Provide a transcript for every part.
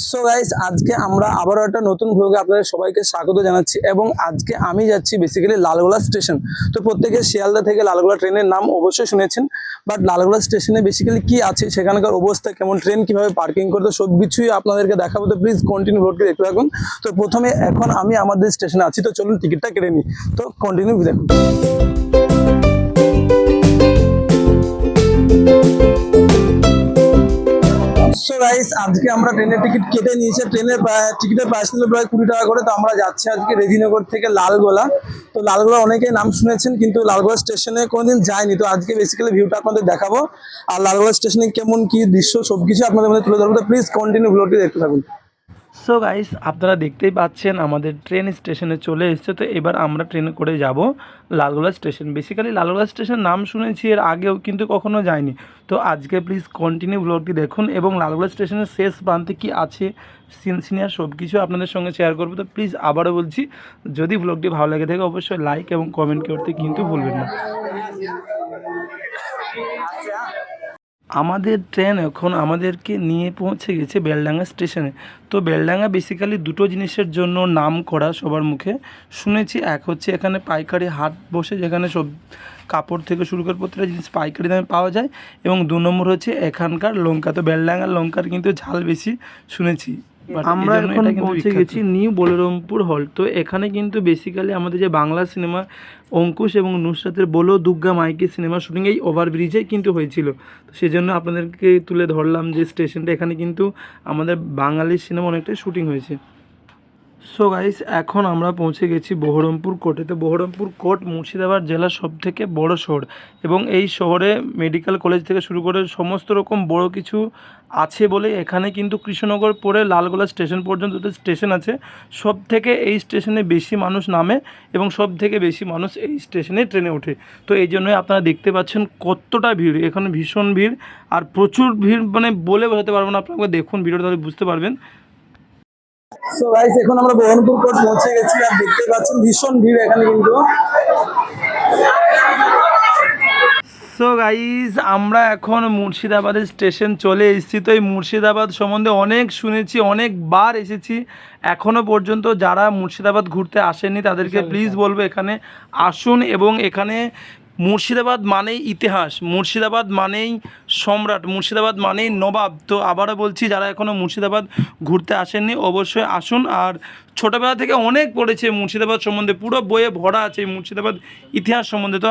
So guys, আজকে আমরা আবারও একটা নতুন ভ্লগে আপনাদের সবাইকে স্বাগত জানাচ্ছি এবং আজকে আমি যাচ্ছি বেসিক্যালি লালগোলা স্টেশন। তো প্রত্যেকে শিয়ালদা থেকে লালগোলা ট্রেনের নাম অবশ্যই শুনেছেন, বাট লালগোলা স্টেশনে বেসিক্যালি কি আছে, সেখানকার অবস্থা কেমন, ট্রেন কিভাবে পার্কিং করতে, সব কিছুই আপনাদেরকে দেখাবো। তো প্লিজ কন্টিনিউ ভ্লগটি দেখতে থাকুন। তো প্রথমে এখন আমি আমাদের স্টেশনে আছি, তো চলুন টিকিটটা কেটে নিই। তো কন্টিনিউ দেখুন। সো গাইস, আজকে আমরা ট্রেনের টিকিট কেটে নিয়েছি। ট্রেনের টিকিটের প্রাইস ছিল প্রায় 20 টাকা করে। তো আমরা যাচ্ছি আজকে রেজিনগর থেকে লালগোলা। তো লালগোলা অনেকেই নাম শুনেছেন, কিন্তু লালগোলা স্টেশনে কোনোদিন যায়নি। তো আজকে বেসিক্যালি ভিউটা আপনাদের দেখাবো, আর লালগোলা স্টেশনে কেমন কি দৃশ্য সবকিছু আপনাদের মধ্যে তুলে ধরবো। তো প্লিজ কন্টিনিউ ভিডিওটি দেখতে থাকুন। সো গাইস, আপনারা দেখতেই পাচ্ছেন আমাদের ট্রেন স্টেশনে চলে এসেছে। তো এবার আমরা ট্রেনে করে যাব Lalgola station. Basically Lalgola station নাম শুনেছি এর আগেও, কিন্তু কখনো যাইনি। তো আজকে প্লিজ কন্টিনিউ ব্লগটি দেখুন এবং লালগোলা স্টেশনের শেষ প্রান্তে কি আছে, সিনিয়র সব কিছু আপনাদের সঙ্গে শেয়ার করবো। তো প্লিজ আবারও বলছি, যদি ব্লগটি ভালো লাগে থাকে অবশ্যই লাইক এবং কমেন্ট করতে কিন্তু ভুলবেন না। আমাদের ট্রেন এখন আমাদেরকে নিয়ে পৌঁছে গেছে বেলডাঙ্গা স্টেশনে। তো বেলডাঙ্গা বেসিক্যালি দুটো জিনিসের জন্য নাম করা সবার মুখে শুনেছি। এক হচ্ছে এখানে পাইকারি হাট বসে, যেখানে সব কাপড় থেকে শুরু করে প্রত্যেকটা জিনিস পাইকারি দামে পাওয়া যায়, এবং 2 নম্বর হচ্ছে এখানকার লঙ্কা। তো বেলডাঙ্গার লঙ্কার কিন্তু ঝাল বেশি শুনেছি। আমরা এখন পৌঁছে গেছি নিউ বলরামপুর হল। তো এখানে কিন্তু বেসিক্যালি আমাদের যে বাংলা সিনেমা অঙ্কুশ এবং নুসরাতের বলো দুর্গা মাইকি সিনেমা শুটিং এই ওভারব্রিজে কিন্তু হয়েছিল। তো সেই জন্য আপনাদেরকে তুলে ধরলাম যে স্টেশনটা, এখানে কিন্তু আমাদের বাঙালি সিনেমা অনেকটাই শুটিং হয়েছে। সো গাইস, এখন আমরা পৌঁছে গেছি বহরমপুর কোর্টে। তো বহরমপুর কোর্ট মুর্শিদাবাদ জেলার সবথেকে বড় শহর, এবং এই শহরে মেডিকেল কলেজ থেকে শুরু করে সমস্ত রকম বড় কিছু আছে বলে এখানে কিন্তু কৃষ্ণনগর পরে লালগোলা স্টেশন পর্যন্ত দুটো স্টেশন আছে। সব থেকে এই স্টেশনে বেশি মানুষ নামে এবং সব থেকে বেশি মানুষ এই স্টেশনে ট্রেনে ওঠে। তো এই জন্যই আপনারা দেখতে পাচ্ছেন কতটা ভিড়, এখানে ভীষণ ভিড় আর প্রচুর ভিড়, মানে বলে বোঝাতে পারবো না। আপনাকে দেখুন ভিডিওটা, তাহলে বুঝতে পারবেন। সো গাইস, এখন আমরা বহরমপুর কোর্ট পৌঁছে গেছি আর দেখতে পাচ্ছেন ভীষণ ভিড় এখানে কিন্তু। সো গাইজ, আমরা এখন মুর্শিদাবাদের স্টেশন চলে এসেছি। তো এই মুর্শিদাবাদ সম্বন্ধে অনেক শুনেছি, অনেকবার এসেছি। এখনও পর্যন্ত যারা মুর্শিদাবাদ ঘুরতে আসেননি তাদেরকে প্লিজ বলবো এখানে আসুন। এবং এখানে মুর্শিদাবাদ মানেই ইতিহাস, মুর্শিদাবাদ মানেই সম্রাট, মুর্শিদাবাদ মানেই নবাব। তো আবারও বলছি, যারা এখনও মুর্শিদাবাদ ঘুরতে আসেননি অবশ্যই আসুন। আর ছোটোবেলা থেকে অনেক পড়েছে মুর্শিদাবাদ সম্বন্ধে, পুরো বইয়ে ভরা আছে এই মুর্শিদাবাদ ইতিহাস সম্বন্ধে। তো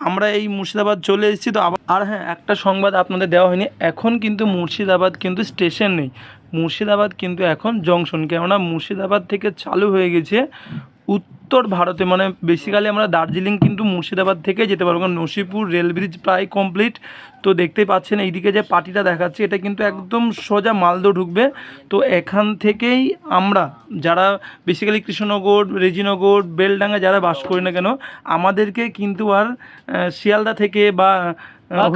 আমরা এই মুর্শিদাবাদ চলে এসেছি। তো আর হ্যাঁ, একটা সংবাদ আপনাদের দেওয়া হয়নি, এখন কিন্তু মুর্শিদাবাদ কিন্তু স্টেশন নেই, মুর্শিদাবাদ কিন্তু এখন জংশন। কেননা মুর্শিদাবাদ থেকে চালু হয়ে গেছে উত্তর ভারতে, মানে বেসিক্যালি আমরা দার্জিলিং কিন্তু মুর্শিদাবাদ থেকে যেতে পারবো, কারণ নসিপুর রেল ব্রিজ প্রায় কমপ্লিট। তো দেখতেই পাচ্ছেন এইদিকে যে পার্টিটা দেখাচ্ছে, এটা কিন্তু একদম সোজা মালদহ ঢুকবে। তো এখান থেকেই আমরা যারা বেসিক্যালি কৃষ্ণনগর, রেজিনগর, বেলডাঙ্গা যারা বাস করি না কেন, আমাদেরকে কিন্তু আর শিয়ালদা থেকে বা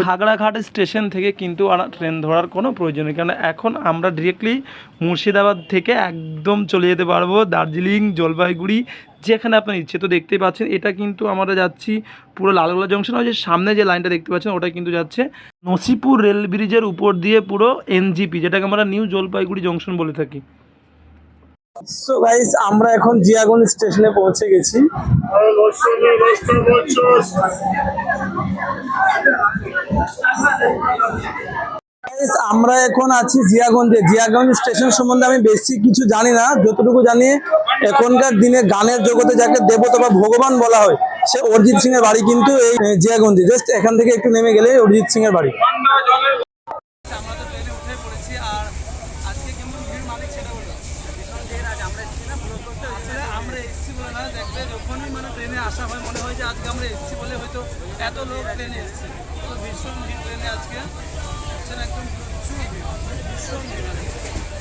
খাগড়াঘাট স্টেশন থেকে কিন্তু আর ট্রেন ধরার কোনো প্রয়োজন নেই, কারণ এখন আমরা ডিরেক্টলি মুর্শিদাবাদ থেকে একদম চলে যেতে পারবো দার্জিলিং, জলপাইগুড়ি, যেখানে আপনার ইচ্ছে। তো দেখতেই পাচ্ছেন এটা কিন্তু আমরা যাচ্ছি পুরো লালগোলা জংশন। ওই যে সামনে যে লাইনটা দেখতে পাচ্ছেন ওটা কিন্তু যাচ্ছে নসিপুর রেল ব্রিজের উপর দিয়ে পুরো এনজিপি, যেটাকে আমরা নিউ জলপাইগুড়ি জংশন বলে থাকি। সো গাইস, আমরা এখন জিয়াগঞ্জ স্টেশনে পৌঁছে গেছি। আমরা এখন আছি জিয়াগঞ্জে। জিয়াগঞ্জ স্টেশন সম্বন্ধে আমি বেশি কিছু জানি না, যতটুকু জানি এখনকার দিনে গানের জগতে যাকে দেবতা বা ভগবান বলা হয়, সে অরিজিৎ সিং এর বাড়ি কিন্তু এই জিয়াগঞ্জে। জাস্ট এখান থেকে একটু নেমে গেলে অরিজিৎ সিং এর বাড়ি। যখনই মানে ট্রেনে আসা হয় মনে হয় যে আজকে আমরা এসেছি বলে হয়তো এত লোক ট্রেনে এসেছে। তো ভীষণ ভিড় ট্রেনে আজকে, একদম প্রচুর ভিড়, ভীষণ ভিড়,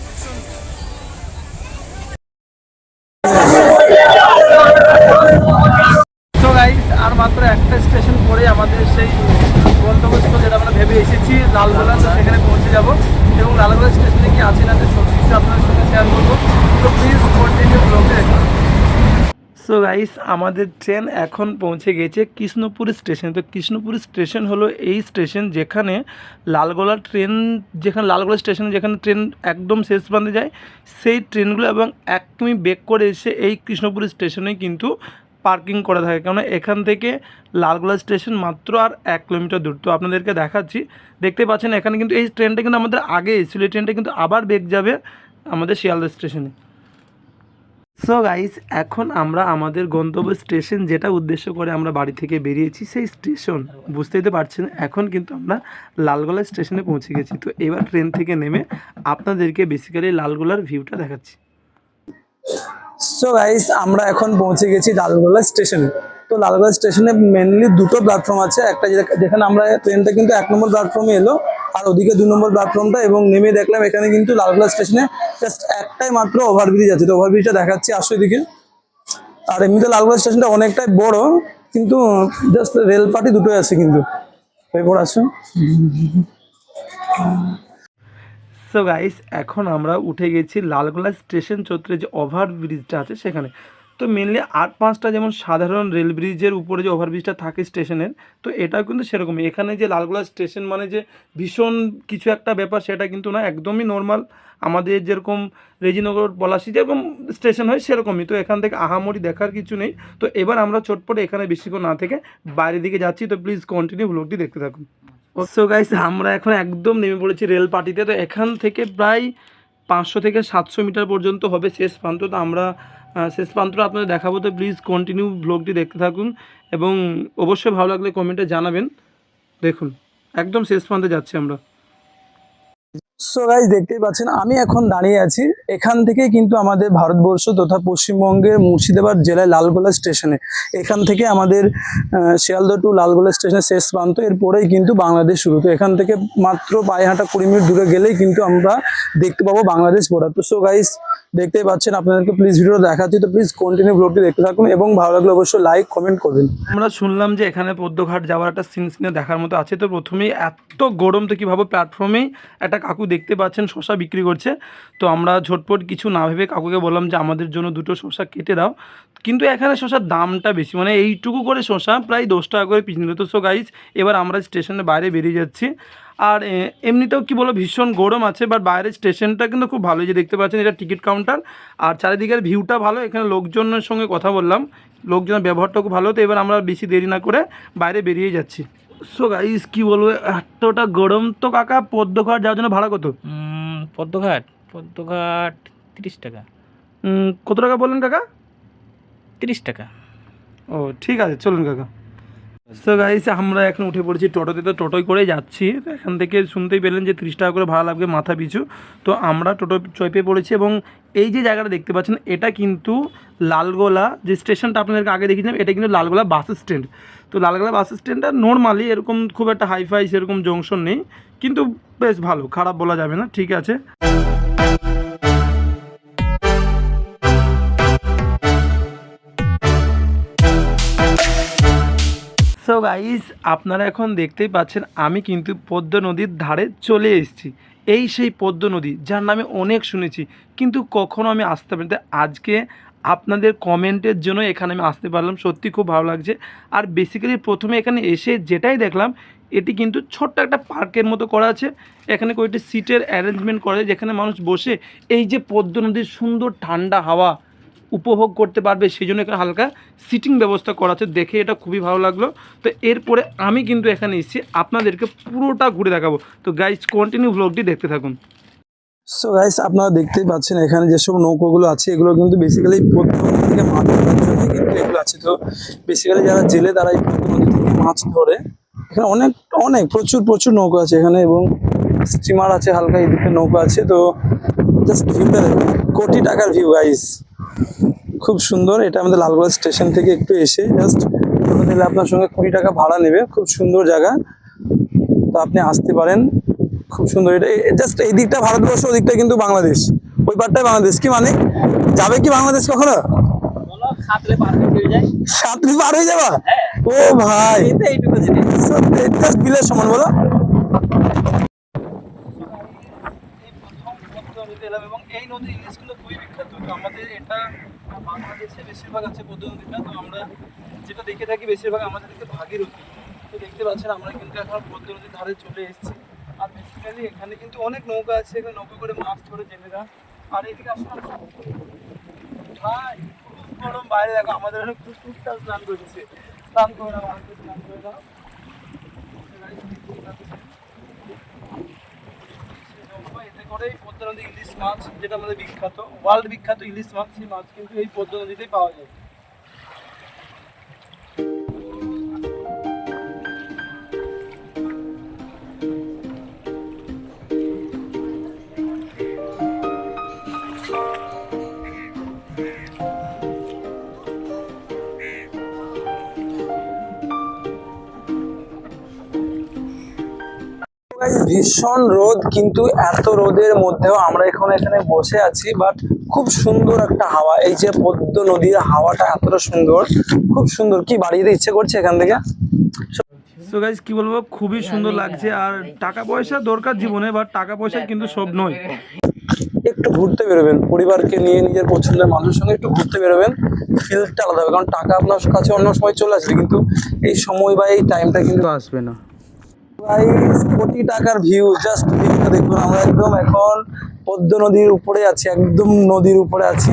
ভীষণ ভিড়। তো গাইস, আর মাত্র একটা স্টেশন পরে আমাদের সেই গন্তব্যস্থল যেটা আমরা ভেবে এসেছি লালগোলা, তো সেখানে পৌঁছে যাব এবং লালগোলা স্টেশনে কি আছে না সব কিছু আপনাদের সঙ্গে শেয়ার করবো। তো প্লিজ কন্টিনিউ ব্লগে। সো গাইস আমাদের ট্রেন এখন পৌঁছে গেছে কৃষ্ণপুর স্টেশন। তো কৃষ্ণপুর স্টেশন হলো এই স্টেশন যেখানে লালগোলা স্টেশনে যেখানে ট্রেন একদম শেষ প্রান্তে যায় সেই ট্রেনগুলো, এবং এক কিমি ব্রেক করে এসে এই কৃষ্ণপুর স্টেশনে কিন্তু পার্কিং করা থাকে, কারণ এখান থেকে লালগোলা স্টেশন মাত্র আর 1 কিলোমিটার দূর। তো আপনাদেরকে দেখাচ্ছি, দেখতে পাচ্ছেন এখানে কিন্তু এই ট্রেনটা কিন্তু আমাদের আগে এসেছিলো, এই ট্রেনটা কিন্তু আবার ব্রেক যাবে আমাদের শিয়ালদা স্টেশনে। সো গাইস এখন আমরা আমাদের গন্তব্য স্টেশন যেটা উদ্দেশ্য করে আমরা বাড়ি থেকে বেরিয়েছি সেই স্টেশন বুঝতেই তো পারছেন, এখন কিন্তু আমরা লালগোলা স্টেশনে পৌঁছে গেছি। তো এবার ট্রেন থেকে নেমে আপনাদেরকে বেসিক্যালি লালগোলার ভিউটা দেখাচ্ছি। সো গাইস আমরা এখন পৌঁছে গেছি লালগোলা স্টেশনে। তো লালগোলা স্টেশনে মেনলি দুটো প্ল্যাটফর্ম আছে, একটা যেখানে আমরা ট্রেনটা কিন্তু 1 নম্বর প্ল্যাটফর্মে এলো, আর ওদিকে 2 নম্বর প্ল্যাটফর্মটা, এবং নেমে দেখলাম এখানে কিন্তু লালগোলা স্টেশনে জাস্ট একটাই মাত্র ওভারব্রিজ আছে। তো ওভারব্রিজটা দেখাচ্ছি, আসো এদিকে। আর এমনিতে লালগোলা স্টেশনটা অনেকটাই বড়, কিন্তু জাস্ট রেলপাটি দুটোই আছে কিন্তু। এরপর আসো। সো গাইস এখন আমরা উঠে গেছি লালগোলা স্টেশন চত্বরে যে ওভারব্রিজটা আছে সেখানে। তো মেনলি 8-5টা যেমন সাধারণ রেল ব্রিজের উপরে যে ওভারব্রিজটা থাকে স্টেশনের, তো এটাও কিন্তু সেরকমই। এখানে যে লালগোলা স্টেশন মানে যে ভীষণ কিছু একটা ব্যাপার সেটা কিন্তু না, একদমই নর্মাল আমাদের যেরকম রেজিনগর পলাশী যেরকম স্টেশন হয় সেরকমই। তো এখান থেকে আহামরি দেখার কিছু নেই। তো এবার আমরা চটপটে এখানে বেশিক্ষণ না থেকে বাইরের দিকে যাচ্ছি। তো প্লিজ কন্টিনিউ ব্লগটি দেখতে থাকুন। সো গাইস আমরা এখন একদম নেমে পড়েছি রেল পার্টিতে। তো এখান থেকে প্রায় 500 থেকে 700 মিটার পর্যন্ত হবে শেষ প্রান্ত। তো আমরা শেষ প্রান্তটা আপনাদের দেখাবো। তো প্লিজ কন্টিনিউ ব্লগটি দেখতে থাকুন, এবং অবশ্যই ভালো লাগলে কমেন্টে জানাবেন। দেখুন একদম শেষ প্রান্তে যাচ্ছি আমরা। সো গাইস দেখতেই পাচ্ছেন আমি এখন দাঁড়িয়ে আছি, এখান থেকে কিন্তু আমাদের ভারতবর্ষ তথা পশ্চিমবঙ্গের মুর্শিদাবাদ জেলায় লালগোলা স্টেশনে, এখান থেকে আমাদের শিয়ালদা টু লালগোলা স্টেশনের শেষ প্রান্ত, এরপরেই কিন্তু বাংলাদেশ শুরু। তো এখান থেকে মাত্র পায়ে হাঁটা 20 মিনিট দূরে গেলেই কিন্তু আমরা দেখতে পাবো বাংলাদেশ বর্ডার। তো সো গাইস দেখতেই পাচ্ছেন, আপনাদেরকে প্লিজ ভিডিওটা দেখাচ্ছি। তো প্লিজ কন্টিনিউ ব্লগটি দেখতে থাকুন, এবং ভালো লাগলে অবশ্যই লাইক কমেন্ট করবেন। আমরা শুনলাম যে এখানে পদ্মঘাট যাওয়ার একটা সিনে দেখার মতো আছে। তো প্রথমেই এত গরম, তো কীভাবে প্ল্যাটফর্মেই একটা কাকু দেখতে পাচ্ছেন শশা বিক্রি করছে। তো আমরা ঝটপট কিছু না ভেবে কাকুকে বললাম যে আমাদের জন্য 2টো শশা কেটে দাও। কিন্তু এখানে শশার দামটা বেশি, মানে এইটুকু করে শশা প্রায় 10 টাকা করে পিস নিল। তো সো গাইজ এবার আমরা স্টেশনের বাইরে বেরিয়ে যাচ্ছি। আর এমনিতেও কি বলো ভীষণ গরম আছে, বাট বাইরের স্টেশনটা কিন্তু খুব ভালো, যে দেখতে পাচ্ছেন এটা টিকিট কাউন্টার, আর চারিদিকের ভিউটা ভালো। এখানে লোকজনের সঙ্গে কথা বললাম, লোকজনের ব্যবহারটা খুব ভালো। তো এবার আমরা বেশি দেরি না করে বাইরে বেরিয়ে যাচ্ছি। সো গাইস কী বলবো, এতটা গরম। তো কাকা পদ্মঘাট যাওয়ার জন্য ভাড়া কত? পদ্মঘাট 30 টাকা। কত টাকা বললেন কাকা? 30 টাকা। ও ঠিক আছে, চলুন কাকা। সো গাইস আমরা এখন উঠে পড়েছি টোটোতে। তো টোটোয় করে যাচ্ছি। তো এখান থেকে শুনতেই পেলেন যে 30 টাকা করে ভাড়া লাগবে মাথা পিছু। তো আমরা টোটো চেপে পড়েছি, এবং এই যে জায়গাটা দেখতে পাচ্ছেন এটা কিন্তু লালগোলা যে স্টেশনটা আপনাদেরকে আগে দেখিয়েছিলাম, এটা কিন্তু লালগোলা বাস স্ট্যান্ড। তো লালগোলা বাস স্ট্যান্ডটা নর্মালি এরকম খুব একটা হাইফাই সেরকম জংশন নেই, কিন্তু বেশ ভালো, খারাপ বলা যাবে না, ঠিক আছে। সো গাইস আপনারা এখন দেখতেই পাচ্ছেন আমি কিন্তু পদ্ম নদীর ধারে চলে এসেছি। এই সেই পদ্ম নদী যার নামে অনেক শুনেছি, কিন্তু কখনো আমি আসতে পারিনি। আজকে আপনাদের কমেন্টের জন্য এখানে আমি আসতে পারলাম, সত্যি খুব ভালো লাগছে। আর বেসিক্যালি প্রথমে এখানে এসে যেটাই দেখলাম, এটি কিন্তু ছোট্ট একটা পার্কের মতো করা আছে। এখানে কয়েকটি সিটের অ্যারেঞ্জমেন্ট করা আছে, যেখানে মানুষ বসে এই যে পদ্ম নদীর সুন্দর ঠান্ডা হাওয়া উপভোগ করতে পারবে, সেই জন্য এখানে হালকা সিটিং ব্যবস্থা করা আছে। দেখে এটা খুবই ভালো লাগলো। তো এরপরে আমি কিন্তু এখানে এসেছি আপনাদেরকে পুরোটা ঘুরে দেখাবো। তো গাইস কন্টিনিউ ব্লগটি দেখতে থাকুন। সো গাইস আপনারা দেখতেই পাচ্ছেন এখানে যেসব নৌকোগুলো আছে, এগুলো কিন্তু বেসিক্যালি পদ্মা নদী থেকে মাছ ধরার জন্য কিন্তু এগুলো আছে। তো বেসিক্যালি যারা জেলে তারা এই পদ্মা নদী থেকে মাছ ধরে। এখানে অনেক অনেক প্রচুর নৌকা আছে এখানে, এবং স্টিমার আছে হালকা, এদিকে নৌকা আছে। তো জাস্ট ভিউটা দেখুন, কোটি টাকার ভিউ গাইস, খুব সুন্দর। এটা আমাদের লালগোলা স্টেশন থেকে একটু এসে জাস্ট টোটো নিলে আপনার সঙ্গে 20 টাকা ভাড়া নেবে। খুব সুন্দর জায়গা, তো আপনি আসতে পারেন, খুব সুন্দর। এটা জাস্ট এই দিকটা ভারতবর্ষ, ওই দিকটা কিন্তু বাংলাদেশ, ওই পারটাই বাংলাদেশ। কি মানে যাবে কি বাংলাদেশ কখনো? সাতলে পার হয়ে যাবা? ও ভাই এটা বিলের সমান বলো। এবং এই নদীর ইলিশগুলো খুবই বিখ্যাত। তো আমাদের এটা বাংলাদেশে বেশিরভাগ আছে পদ্মা নদীটা। তো আমরা যেটা দেখে থাকি বেশিরভাগ আমাদের দিকে ভাগীরথী। তো দেখতে পাচ্ছেন আমরা কিন্তু এখন পদ্মা নদীর ধারে চলে এসেছি। আর বেসিক্যালি এখানে কিন্তু অনেক নৌকা আছে, এখানে নৌকা করে মাছ ধরে জেলেরা। আর এদিকে আসলে ভাই খুব গরম, বাইরে দেখো আমাদের এখানে কুকুরটা স্নান করেছে। স্নান করে দাও, আমাকে স্নান করে দাও। এতে করে পদ্মা নদী ইলিশ মাছ, যেটা আমাদের বিখ্যাত, ওয়ার্ল্ড বিখ্যাত ইলিশ মাছ, সেই মাছ কিন্তু এই পদ্মা নদীতেই পাওয়া যায়। Guys, ভীষণ রোদ, কিন্তু এত রোদের মধ্যেও আমরা এখানে বসে আছি। বাট খুব সুন্দর একটা হাওয়া, এই যে পদ্মা নদীর হাওয়াটা এতটা সুন্দর, খুব সুন্দর। কি বাড়ি যেতে ইচ্ছে করছে এখান থেকে। সো গাইস কি বলবো, খুবই সুন্দর লাগছে। আর টাকা পয়সা দরকার জীবনে, বাট টাকা পয়সা কিন্তু সব নয়। একটু ঘুরতে বেরোবেন পরিবারকে নিয়ে, নিজের পছন্দের মানুষের সঙ্গে একটু ঘুরতে বেরোবেন, ফিলটা আলাদা হবে। কারণ টাকা আপনার কাছে অন্য সময় চলে আসবে, কিন্তু এই সময় বা এই টাইমটা কিন্তু আসবে না। গাইস, কোটি টাকার ভিউ, জাস্ট ভিউটা দেখুন। আমরা একদম এখন পদ্মা নদীর উপরে আছি, একদম নদীর উপরে আছি।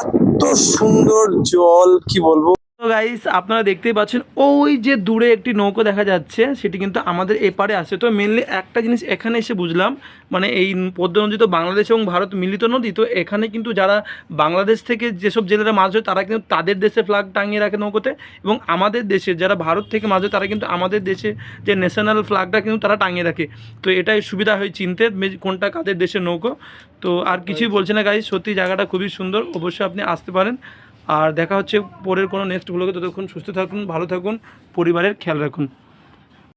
এত সুন্দর জল, কি বলবো। তো গাইস আপনারা দেখতেই পাচ্ছেন ওই যে দূরে একটি নৌকো দেখা যাচ্ছে, সেটি কিন্তু আমাদের এপারে আসছে। তো মেনলি একটা জিনিস এখানে এসে বুঝলাম, মানে এই পদ্মা নদী তো বাংলাদেশ এবং ভারত মিলিত নদী। তো এখানে কিন্তু যারা বাংলাদেশ থেকে যেসব জেলেরা মাছ ধরে, তারা কিন্তু তাদের দেশে ফ্ল্যাগ টাঙিয়ে রাখে নৌকোতে, এবং আমাদের দেশে যারা ভারত থেকে মাছ ধরে, তারা কিন্তু আমাদের দেশে যে ন্যাশনাল ফ্ল্যাগটা কিন্তু তারা টাঙিয়ে রাখে। তো এটাই সুবিধা হয় চিনতে কোনটা কাদের দেশের নৌকো। তো আর কিছুই বলছে না গাইস, সত্যি জায়গাটা খুবই সুন্দর, অবশ্যই আপনি আসতে পারেন। আর দেখা হচ্ছে পরের কোনো নেক্সট ব্লগে। ততক্ষণ সুস্থ থাকুন, ভালো থাকুন, পরিবারের খেয়াল রাখুন।